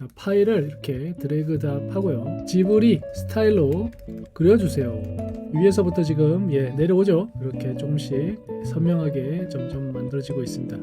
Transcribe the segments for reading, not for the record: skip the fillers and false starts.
자, 파일을 이렇게 드래그 드랍 하고요. 지브리 스타일로 그려주세요. 위에서부터 지금 내려오죠. 이렇게 조금씩 선명하게 점점 만들어지고 있습니다.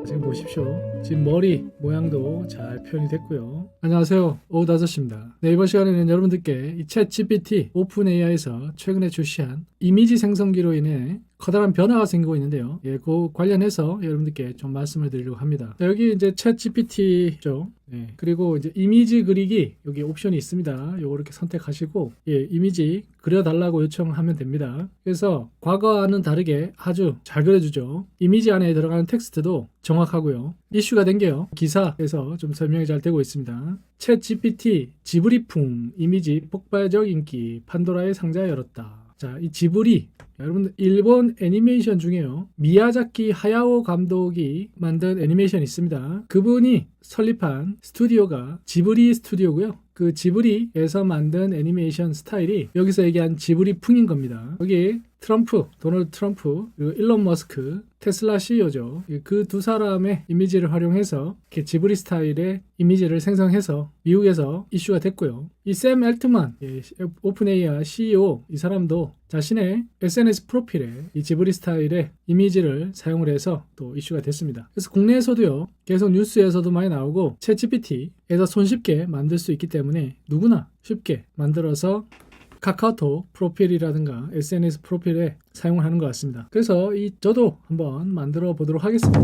지금 보십시오. 지금 머리 모양도 잘 표현이 됐고요. 안녕하세요, 오후 5시입니다. 이번 시간에는 여러분들께 이 챗 GPT 오픈 AI에서 최근에 출시한 이미지 생성기로 인해 커다란 변화가 생기고 있는데요. 그 관련해서 여러분들께 좀 말씀을 드리려고 합니다. 자, 여기 이제 챗 GPT죠. 그리고 이제 이미지 그리기 여기 옵션이 있습니다. 요거 이렇게 선택하시고 이미지 그려달라고 요청하면 됩니다. 그래서 과거와는 다르게 아주 잘 그려주죠. 이미지 안에 들어가는 텍스트도 정확하고요. 이슈가 된 게요. 기사에서 좀 설명이 잘 되고 있습니다. 챗 GPT 지브리풍 이미지 폭발적 인기 판도라의 상자 열었다. 자, 이 지브리 여러분들 일본 애니메이션 중에요. 미야자키 하야오 감독이 만든 애니메이션이 있습니다. 그분이 설립한 스튜디오가 지브리 스튜디오고요. 그 지브리에서 만든 애니메이션 스타일이 여기서 얘기한 지브리풍인 겁니다. 여기 트럼프, 도널드 트럼프, 그리고 일론 머스크, 테슬라 CEO죠. 그 두 사람의 이미지를 활용해서 이렇게 지브리 스타일의 이미지를 생성해서 미국에서 이슈가 됐고요. 이 샘 엘트만, 오픈 AI CEO 이 사람도 자신의 SNS 프로필에 이 지브리 스타일의 이미지를 사용을 해서 또 이슈가 됐습니다. 그래서 국내에서도요, 계속 뉴스에서도 많이 나오고 챗 GPT에서 손쉽게 만들 수 있기 때문에 누구나 쉽게 만들어서 카카오톡 프로필이라든가 SNS 프로필에 사용을 하는 것 같습니다. 그래서 저도 한번 만들어 보도록 하겠습니다.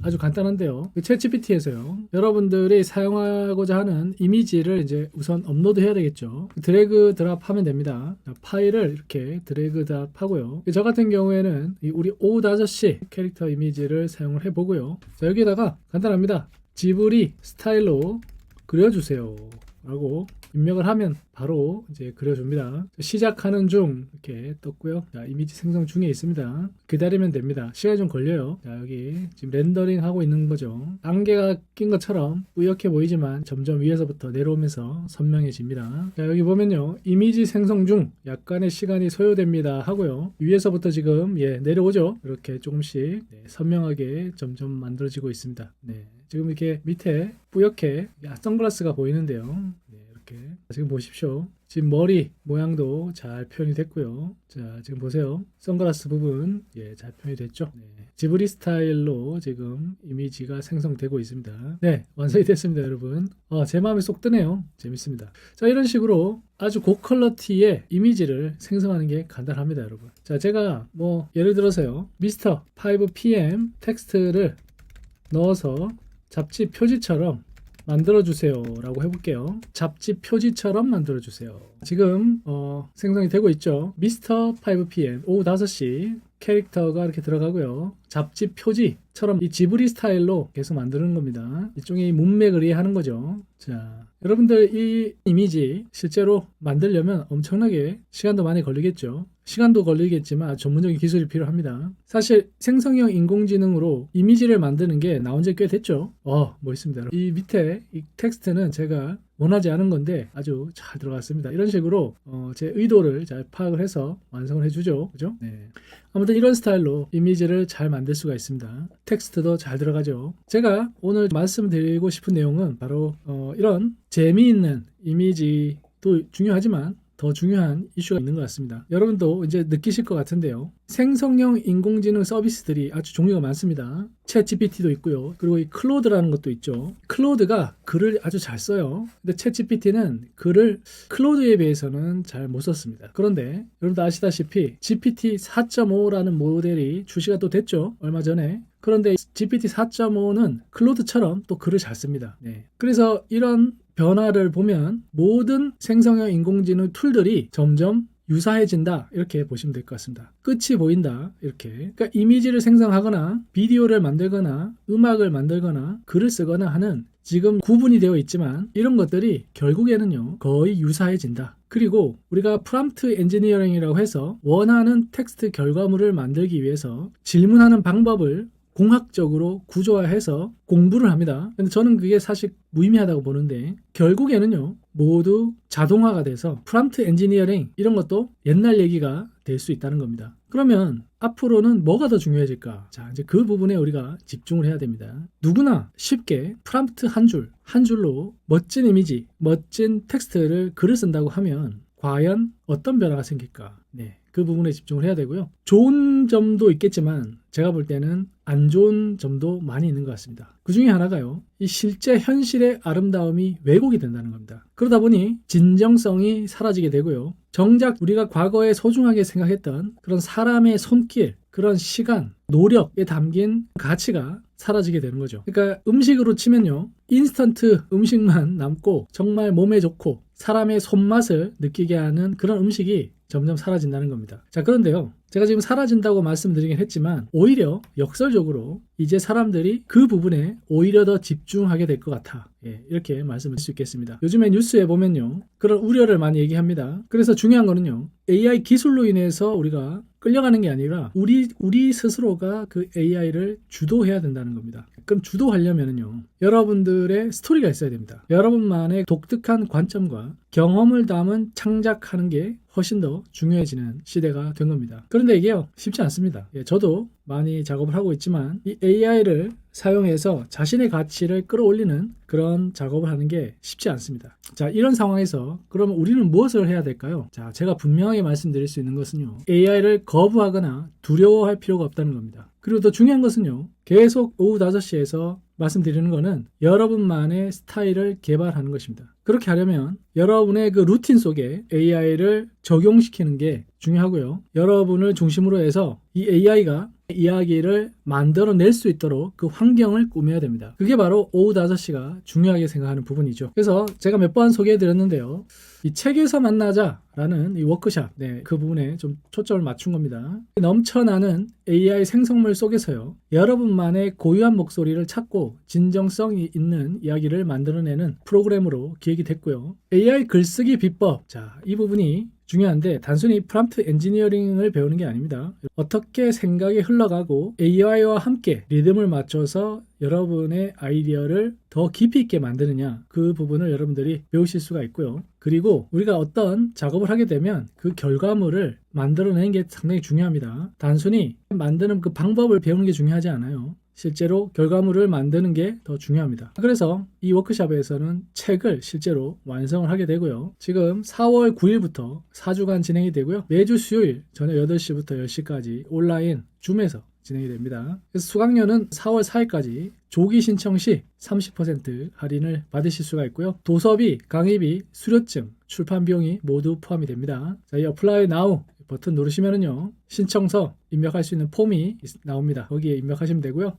아주 간단한데요. 챗 GPT에서요. 여러분들이 사용하고자 하는 이미지를 이제 우선 업로드 해야 되겠죠. 드래그 드랍 하면 됩니다. 자, 파일을 이렇게 드래그 드랍 하고요. 저 같은 경우에는 우리 오후 5시 캐릭터 이미지를 사용을 해보고요. 자, 여기다가 간단합니다. 지브리 스타일로 그려주세요 라고 입력을 하면 바로 이제 그려줍니다. 시작하는 중 이렇게 떴고요. 자, 이미지 생성 중에 있습니다. 기다리면 됩니다. 시간이 좀 걸려요. 자, 여기 지금 렌더링 하고 있는 거죠. 안개가 낀 것처럼 뿌옇게 보이지만 점점 위에서부터 내려오면서 선명해집니다. 자, 여기 보면요. 이미지 생성 중 약간의 시간이 소요됩니다 하고요. 위에서부터 지금 내려오죠. 이렇게 조금씩 선명하게 점점 만들어지고 있습니다. 지금 이렇게 밑에 뿌옇게 선글라스가 보이는데요. 이렇게 지금 보십시오. 지금 머리 모양도 잘 표현이 됐고요. 자, 지금 보세요. 선글라스 부분 잘 표현이 됐죠. 지브리 스타일로 지금 이미지가 생성되고 있습니다. 완성이 됐습니다, 여러분. 제 마음에 쏙 드네요. 재밌습니다. 자, 이런 식으로 아주 고퀄러티의 이미지를 생성하는 게 간단합니다, 여러분. 자, 제가 예를 들어서요. 미스터 5PM 텍스트를 넣어서 잡지 표지처럼 만들어주세요 라고 해볼게요. 잡지 표지처럼 만들어주세요. 지금 생성이 되고 있죠. 미스터 5PM 오후 5시 캐릭터가 이렇게 들어가고요. 잡지 표지처럼 이 지브리 스타일로 계속 만드는 겁니다. 이쪽에 문맥을 이해하는 거죠. 자, 여러분들 이 이미지 실제로 만들려면 엄청나게 시간도 많이 걸리겠죠. 시간도 걸리겠지만 전문적인 기술이 필요합니다. 사실 생성형 인공지능으로 이미지를 만드는 게 나온 지 꽤 됐죠. 멋있습니다. 이 밑에 이 텍스트는 제가 원하지 않은 건데 아주 잘 들어갔습니다. 이런 식으로 제 의도를 잘 파악을 해서 완성을 해주죠. 그죠? 아무튼 이런 스타일로 이미지를 잘 만들 수가 있습니다. 텍스트도 잘 들어가죠. 제가 오늘 말씀드리고 싶은 내용은 바로 이런 재미있는 이미지도 중요하지만 더 중요한 이슈가 있는 것 같습니다. 여러분도 이제 느끼실 것 같은데요. 생성형 인공지능 서비스들이 아주 종류가 많습니다. 챗 GPT도 있고요. 그리고 이 클로드라는 것도 있죠. 클로드가 글을 아주 잘 써요. 근데 챗 GPT는 글을 클로드에 비해서는 잘 못 썼습니다. 그런데 여러분도 아시다시피 GPT 4.5라는 모델이 출시가 또 됐죠. 얼마 전에. 그런데 GPT 4.5는 클로드처럼 또 글을 잘 씁니다. 그래서 이런 변화를 보면 모든 생성형 인공지능 툴들이 점점 유사해진다 이렇게 보시면 될 것 같습니다. 끝이 보인다 이렇게. 그러니까 이미지를 생성하거나 비디오를 만들거나 음악을 만들거나 글을 쓰거나 하는 지금 구분이 되어 있지만 이런 것들이 결국에는요 거의 유사해진다. 그리고 우리가 프롬프트 엔지니어링이라고 해서 원하는 텍스트 결과물을 만들기 위해서 질문하는 방법을 공학적으로 구조화해서 공부를 합니다. 근데 저는 그게 사실 무의미하다고 보는데 결국에는요 모두 자동화가 돼서 프롬프트 엔지니어링 이런 것도 옛날 얘기가 될 수 있다는 겁니다. 그러면 앞으로는 뭐가 더 중요해질까? 자, 이제 그 부분에 우리가 집중을 해야 됩니다. 누구나 쉽게 프롬프트 한 줄로 멋진 이미지, 멋진 텍스트를 글을 쓴다고 하면 과연 어떤 변화가 생길까? 네, 그 부분에 집중을 해야 되고요. 좋은 점도 있겠지만 제가 볼 때는 안 좋은 점도 많이 있는 것 같습니다. 그 중에 하나가요. 이 실제 현실의 아름다움이 왜곡이 된다는 겁니다. 그러다 보니 진정성이 사라지게 되고요. 정작 우리가 과거에 소중하게 생각했던 그런 사람의 손길, 그런 시간, 노력에 담긴 가치가 사라지게 되는 거죠. 그러니까 음식으로 치면요. 인스턴트 음식만 남고 정말 몸에 좋고 사람의 손맛을 느끼게 하는 그런 음식이 점점 사라진다는 겁니다. 자, 그런데요. 제가 지금 사라진다고 말씀드리긴 했지만 오히려 역설적으로 이제 사람들이 그 부분에 오히려 더 집중하게 될 것 같아. 예, 이렇게 말씀을 드릴 수 있겠습니다. 요즘에 뉴스에 보면요. 그런 우려를 많이 얘기합니다. 그래서 중요한 거는요. AI 기술로 인해서 우리가 끌려가는 게 아니라 우리 스스로가 그 AI를 주도해야 된다는 겁니다. 그럼 주도하려면요. 여러분들의 스토리가 있어야 됩니다. 여러분만의 독특한 관점과 경험을 담은 창작하는 게 훨씬 더 중요해지는 시대가 된 겁니다. 그런데 이게요. 쉽지 않습니다. 예, 저도 많이 작업을 하고 있지만 이 AI를 사용해서 자신의 가치를 끌어올리는 그런 작업을 하는 게 쉽지 않습니다. 자, 이런 상황에서 그러면 우리는 무엇을 해야 될까요? 자, 제가 분명하게 말씀드릴 수 있는 것은요. AI를 거부하거나 두려워할 필요가 없다는 겁니다. 그리고 더 중요한 것은요. 계속 오후 5시에서 말씀드리는 거는 여러분만의 스타일을 개발하는 것입니다. 그렇게 하려면 여러분의 그 루틴 속에 AI를 적용시키는 게 중요하고요. 여러분을 중심으로 해서 이 AI가 이야기를 만들어낼 수 있도록 그 환경을 꾸며야 됩니다. 그게 바로 오후 5시가 중요하게 생각하는 부분이죠. 그래서 제가 몇 번 소개해드렸는데요. 이 책에서 만나자라는 이 워크샵, 네, 그 부분에 좀 초점을 맞춘 겁니다. 넘쳐나는 AI 생성물 속에서요. 여러분만의 고유한 목소리를 찾고 진정성이 있는 이야기를 만들어내는 프로그램으로 기획이 됐고요. AI 글쓰기 비법, 자, 이 부분이 중요한데 단순히 프롬프트 엔지니어링을 배우는 게 아닙니다. 어떻게 생각이 흘러가고 AI와 함께 리듬을 맞춰서 여러분의 아이디어를 더 깊이 있게 만드느냐, 그 부분을 여러분들이 배우실 수가 있고요. 그리고 우리가 어떤 작업을 하게 되면 그 결과물을 만들어내는 게 상당히 중요합니다. 단순히 만드는 그 방법을 배우는 게 중요하지 않아요. 실제로 결과물을 만드는 게 더 중요합니다. 그래서 이 워크숍에서는 책을 실제로 완성을 하게 되고요. 지금 4월 9일부터 4주간 진행이 되고요. 매주 수요일 저녁 8시부터 10시까지 온라인 줌에서 진행이 됩니다. 그래서 수강료는 4월 4일까지 조기 신청 시 30% 할인을 받으실 수가 있고요. 도서비, 강의비, 수료증, 출판 비용이 모두 포함이 됩니다. 자, 이 어플라이 나우 버튼 누르시면은요. 신청서 입력할 수 있는 폼이 나옵니다. 거기에 입력하시면 되고요.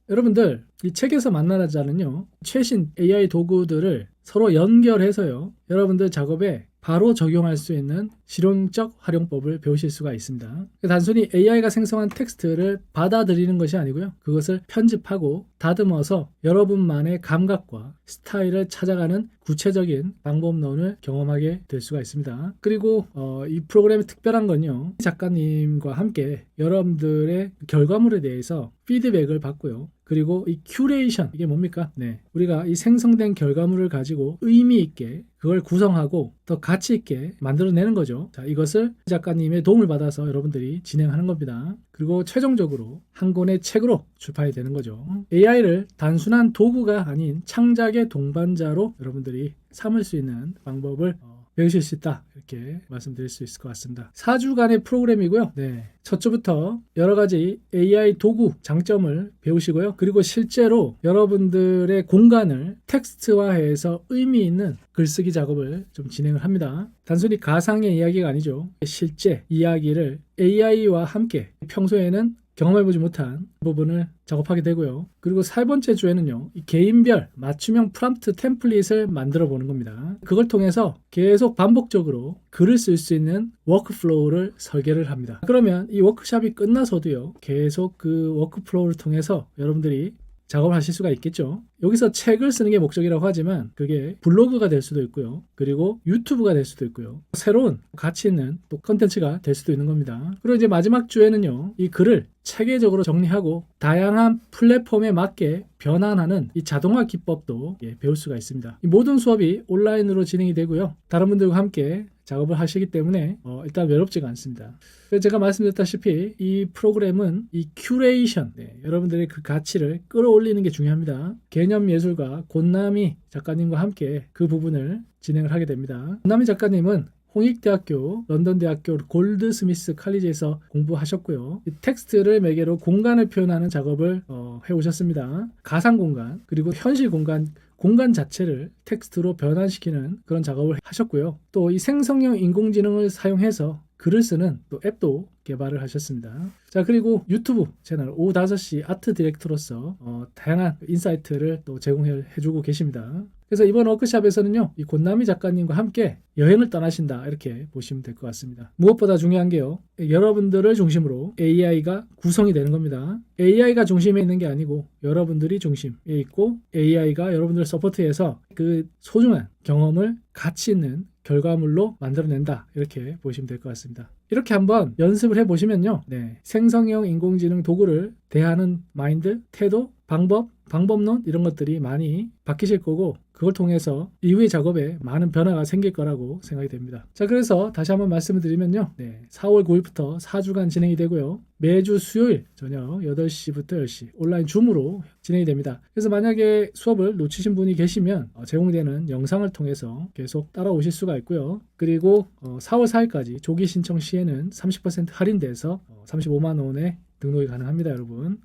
여러분들 이 책에서 만나자는요. 최신 AI 도구들을 서로 연결해서요. 여러분들 작업에 바로 적용할 수 있는 실용적 활용법을 배우실 수가 있습니다. 단순히 AI가 생성한 텍스트를 받아들이는 것이 아니고요. 그것을 편집하고 다듬어서 여러분만의 감각과 스타일을 찾아가는 구체적인 방법론을 경험하게 될 수가 있습니다. 그리고 이 프로그램의 특별한 건요. 작가님과 함께 여러분들의 결과물에 대해서 피드백을 받고요. 그리고 이 큐레이션, 이게 뭡니까? 네, 우리가 이 생성된 결과물을 가지고 의미 있게 그걸 구성하고 더 가치 있게 만들어내는 거죠. 자, 이것을 작가님의 도움을 받아서 여러분들이 진행하는 겁니다. 그리고 최종적으로 한 권의 책으로 출판이 되는 거죠. AI를 단순한 도구가 아닌 창작의 동반자로 여러분들이 삼을 수 있는 방법을 배우실 수 있다, 이렇게 말씀드릴 수 있을 것 같습니다. 4주간의 프로그램이고요. 네, 첫 주부터 여러 가지 AI 도구 장점을 배우시고요. 그리고 실제로 여러분들의 공간을 텍스트화해서 의미 있는 글쓰기 작업을 좀 진행을 합니다. 단순히 가상의 이야기가 아니죠. 실제 이야기를 AI와 함께 평소에는 경험해보지 못한 부분을 작업하게 되고요. 그리고 4번째 주에는요. 이 개인별 맞춤형 프롬프트 템플릿을 만들어 보는 겁니다. 그걸 통해서 계속 반복적으로 글을 쓸 수 있는 워크플로우를 설계를 합니다. 그러면 이 워크샵이 끝나서도요. 계속 그 워크플로우를 통해서 여러분들이 작업을 하실 수가 있겠죠. 여기서 책을 쓰는 게 목적이라고 하지만 그게 블로그가 될 수도 있고요. 그리고 유튜브가 될 수도 있고요. 새로운 가치 있는 또 컨텐츠가 될 수도 있는 겁니다. 그리고 이제 마지막 주에는요. 이 글을 체계적으로 정리하고 다양한 플랫폼에 맞게 변환하는 이 자동화 기법도 배울 수가 있습니다. 이 모든 수업이 온라인으로 진행이 되고요. 다른 분들과 함께 작업을 하시기 때문에 일단 외롭지가 않습니다. 제가 말씀드렸다시피 이 프로그램은 이 큐레이션, 여러분들의 그 가치를 끌어올리는 게 중요합니다. 개념 예술가 곤나미 작가님과 함께 그 부분을 진행을 하게 됩니다. 곤나미 작가님은 홍익대학교, 런던대학교 골드스미스 칼리지에서 공부하셨고요. 이 텍스트를 매개로 공간을 표현하는 작업을 해오셨습니다. 가상공간, 그리고 현실 공간 자체를 텍스트로 변환시키는 그런 작업을 하셨고요. 또 이 생성형 인공지능을 사용해서 글을 쓰는 또 앱도 개발을 하셨습니다. 자, 그리고 유튜브 채널 오후 5시 아트 디렉터로서 다양한 인사이트를 또 제공해주고 계십니다. 그래서 이번 워크숍에서는요, 이 곤나미 작가님과 함께 여행을 떠나신다 이렇게 보시면 될 것 같습니다. 무엇보다 중요한 게요, 여러분들을 중심으로 AI가 구성이 되는 겁니다. AI가 중심에 있는 게 아니고 여러분들이 중심에 있고 AI가 여러분들을 서포트해서 그 소중한 경험을 가치 있는 결과물로 만들어낸다 이렇게 보시면 될 것 같습니다. 이렇게 한번 연습을 해보시면요, 생성형 인공지능 도구를 대하는 마인드, 태도, 방법론 이런 것들이 많이 바뀌실 거고 그걸 통해서 이후의 작업에 많은 변화가 생길 거라고 생각이 됩니다. 자, 그래서 다시 한번 말씀을 드리면요, 4월 9일부터 4주간 진행이 되고요. 매주 수요일 저녁 8시부터 10시 온라인 줌으로 진행이 됩니다. 그래서 만약에 수업을 놓치신 분이 계시면 제공되는 영상을 통해서 계속 따라오실 수가 있고요. 그리고 4월 4일까지 조기 신청 시에는 30% 할인돼서 35만 원에 등록이 가능합니다, 여러분.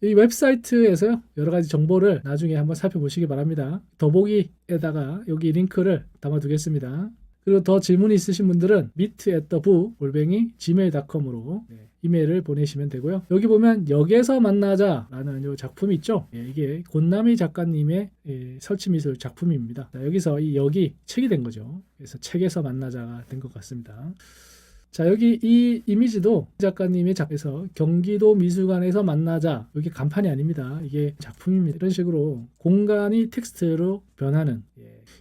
이 웹사이트에서요, 여러 가지 정보를 나중에 한번 살펴보시기 바랍니다. 더보기에다가 여기 링크를 담아두겠습니다. 그리고 더 질문이 있으신 분들은 meet@gmail.com으로 이메일을 보내시면 되고요. 여기 보면 역에서 만나자라는 이 작품이 있죠. 이게 곤나미 작가님의 설치미술 작품입니다. 자, 여기서 이 역이 책이 된 거죠. 그래서 책에서 만나자가 된 것 같습니다. 자, 여기 이 이미지도 작가님의 작에서 경기도 미술관에서 만나자, 이게 간판이 아닙니다. 이게 작품입니다. 이런 식으로 공간이 텍스트로 변하는,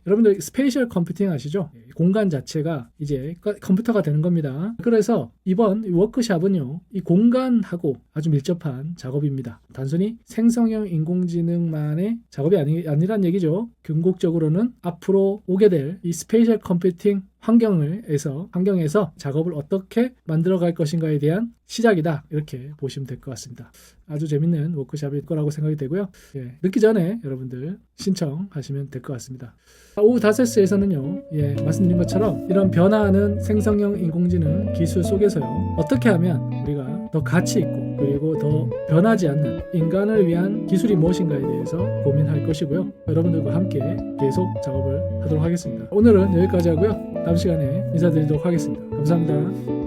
여러분들 스페이셜 컴퓨팅 아시죠? 공간 자체가 이제 컴퓨터가 되는 겁니다. 그래서 이번 워크숍은요, 이 공간하고 아주 밀접한 작업입니다. 단순히 생성형 인공지능만의 작업이 아니란 얘기죠. 궁극적으로는 앞으로 오게 될 이 스페이셜 컴퓨팅 환경에서 작업을 어떻게 만들어갈 것인가에 대한 시작이다 이렇게 보시면 될 것 같습니다. 아주 재밌는 워크숍일 거라고 생각이 되고요. 늦기 전에 여러분들 신청하시면 될 것 같습니다. 오후 5시에서는요, 말씀드린 것처럼 이런 변화하는 생성형 인공지능 기술 속에서요, 어떻게 하면 우리가 더 가치 있고 그리고 더 변하지 않는 인간을 위한 기술이 무엇인가에 대해서 고민할 것이고요. 여러분들과 함께 계속 작업을 하도록 하겠습니다. 오늘은 여기까지 하고요. 다음 시간에 인사드리도록 하겠습니다. 감사합니다.